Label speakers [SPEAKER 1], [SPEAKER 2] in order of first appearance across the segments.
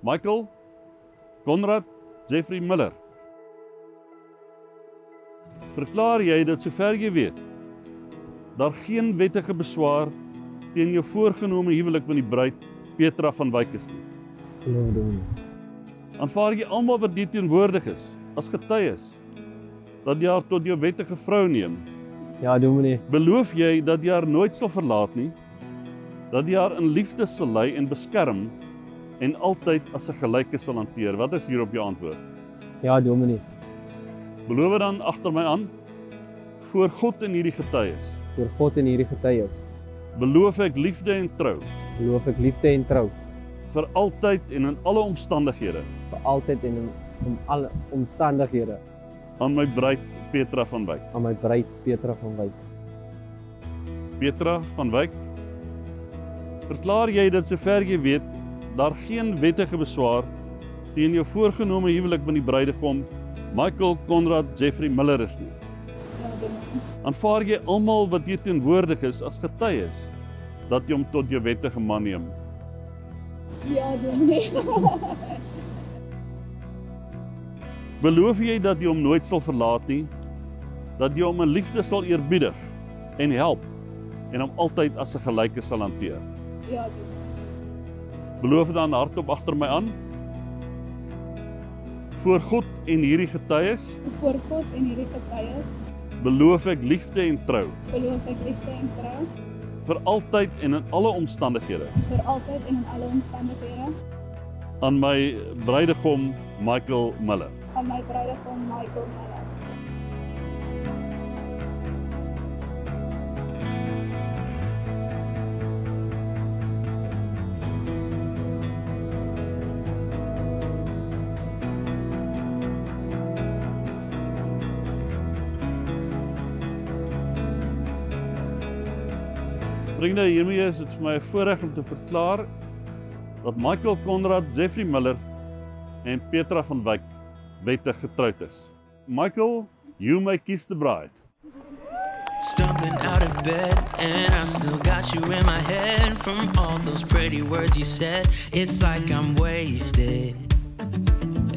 [SPEAKER 1] Michael Conrad Jeffrey Miller. Verklaar jy dat sover jy weet, daar geen wettige beswaar teen jou voorgenome huwelik met die bruid Petra van Wyk is nie?
[SPEAKER 2] Ja, dominee.
[SPEAKER 1] Aanvaar jy almal wat hier teenwoordig is as getuies dat jy haar tot jou wettige vrou neem?
[SPEAKER 2] Ja, dominee.
[SPEAKER 1] Beloof jy dat jy haar nooit sal verlaat nie, dat jy haar in liefde sal lei en beskerm en altyd as 'n gelyke sal hanteer? Wat is hierop jou antwoord?
[SPEAKER 2] Ja, dominee.
[SPEAKER 1] Beloof dan agter my aan, voor God en hierdie getuies,
[SPEAKER 2] Voor God en hierdie getuies,
[SPEAKER 1] beloof ek liefde en trou,
[SPEAKER 2] beloof ek liefde en trou,
[SPEAKER 1] vir altyd en in alle omstandighede,
[SPEAKER 2] vir altyd en om alle omstandighede,
[SPEAKER 1] aan my bruid Petra van Wyk.
[SPEAKER 2] aan my bruid Petra van Wyk.
[SPEAKER 1] Petra van Wyk, verklaar jy dat sover jy weet, daar geen wettige beswaar teen jou voorgenome huwelik met die bruidegom Michael Conrad Jeffrey Miller is nie?
[SPEAKER 3] Ja, dominee.
[SPEAKER 1] Aanvaar jy almal wat hier teenwoordig is as getuies dat jy hom tot jou wettige man neem?
[SPEAKER 3] Ja, dominee.
[SPEAKER 1] Beloof jy dat jy hom nooit sal verlaat nie, dat jy hom in liefde sal eerbiedig en help en hom altyd as 'n gelyke sal hanteer?
[SPEAKER 3] Ja, dominee.
[SPEAKER 1] Beloof dan hardop agter my aan, voor God en hierdie getuies,
[SPEAKER 3] Voor God en hierdie getuies,
[SPEAKER 1] beloof ek liefde en trou,
[SPEAKER 3] beloof ek liefde en trou,
[SPEAKER 1] vir altyd en in alle omstandighede,
[SPEAKER 3] vir altyd en in alle omstandighede,
[SPEAKER 1] aan my bruidegom Michael Miller.
[SPEAKER 3] aan my bruidegom Michael Miller.
[SPEAKER 1] Vriende, hiermee is dit vir my 'n voorreg om te verklaar dat Michael Conrad Jeffrey Miller en Petra van Wyk wettig getroud is. Michael, you may kiss the bride.
[SPEAKER 4] Stumbling out of bed, and I still got you in my head from all those pretty words you said. It's like I'm wasted.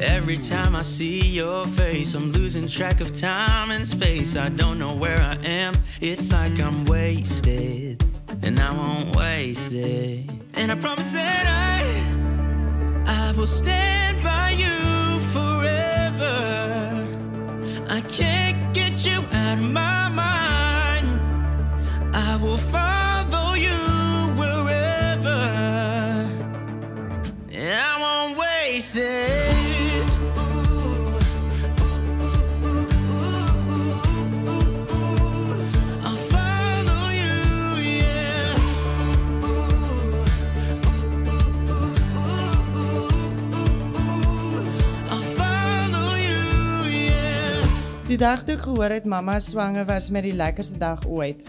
[SPEAKER 4] Every time I see your face, I'm losing track of time and space. I don't know where I am. It's like I'm wasted, and I won't waste it. And I promise that I will stand by you forever. I can't get you out of my mind. I will follow you wherever, and I won't waste this. I'll follow you, yeah. I'll follow you, yeah.
[SPEAKER 5] Die dag toe ek gehoor het mamma swanger was met die lekkerste dag ooit.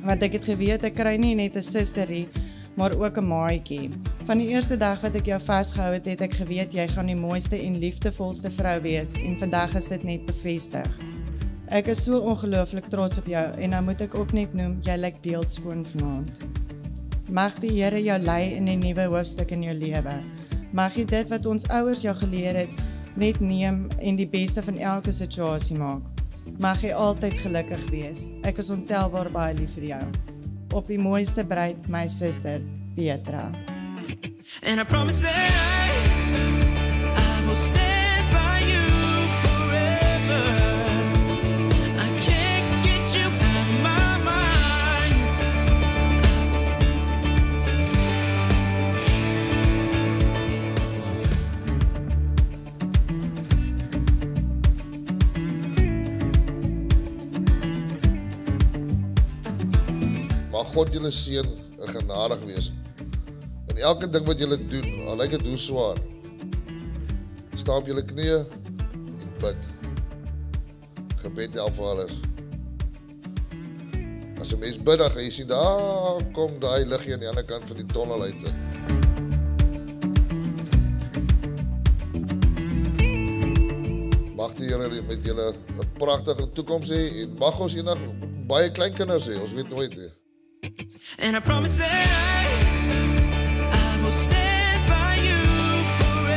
[SPEAKER 5] Want ek het geweet ek kry nie net 'n susterie, maar ook 'n maatjie. Van die eerste dag wat ek jou vasgehou het, het ek geweet jy gaan die mooiste en liefdevolste vrou wees en vandag is dit net bevestig. Ek is so ongelooflik trots op jou en dan moet ek ook net noem, jy lyk beeldskoon vanaand. Mag die Here jou lei in 'n nuwe hoofstuk in jou lewe. Mag jy dit wat ons ouers jou geleer het, net neem en die beste van elke situasie maak. Mag jy altyd gelukkig wees. Ek is ontelbaar baie lief vir jou. Op die mooiste bruid, my suster, Petra.
[SPEAKER 4] And I promise that I will stand by you forever. I can't get you out of my mind.
[SPEAKER 6] Mag God julle seën en genadig wees. En elke ding wat julle doen, al lyk dit hoe swaar, sta op julle knieë en bid. Gebed help vir alles. As 'n mens bid, dan gaan jy sien, daar kom daai liggie aan die ander kant van die tonnel uit. Mag die Here met julle 'n pragtige toekoms hê en mag ons eendag baie kleinkinders hê, ons weet nooit nie.
[SPEAKER 4] And I promise that I will stand by you forever.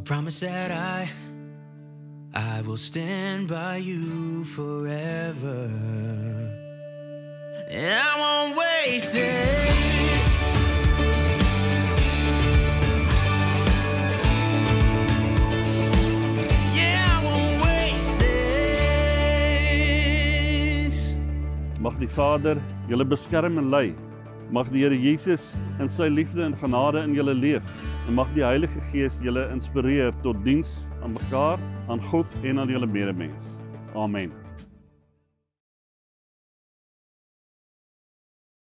[SPEAKER 4] promise that I will stand by you forever. And I won't waste this. Yeah, I won't waste this.
[SPEAKER 1] Mag die Vader julle beskerm en lei. Mag die Here Jesus in sy liefde en genade in julle leef. En mag die Heilige Gees julle inspireer tot diens aan mekaar, aan God en aan julle medemens. Amen.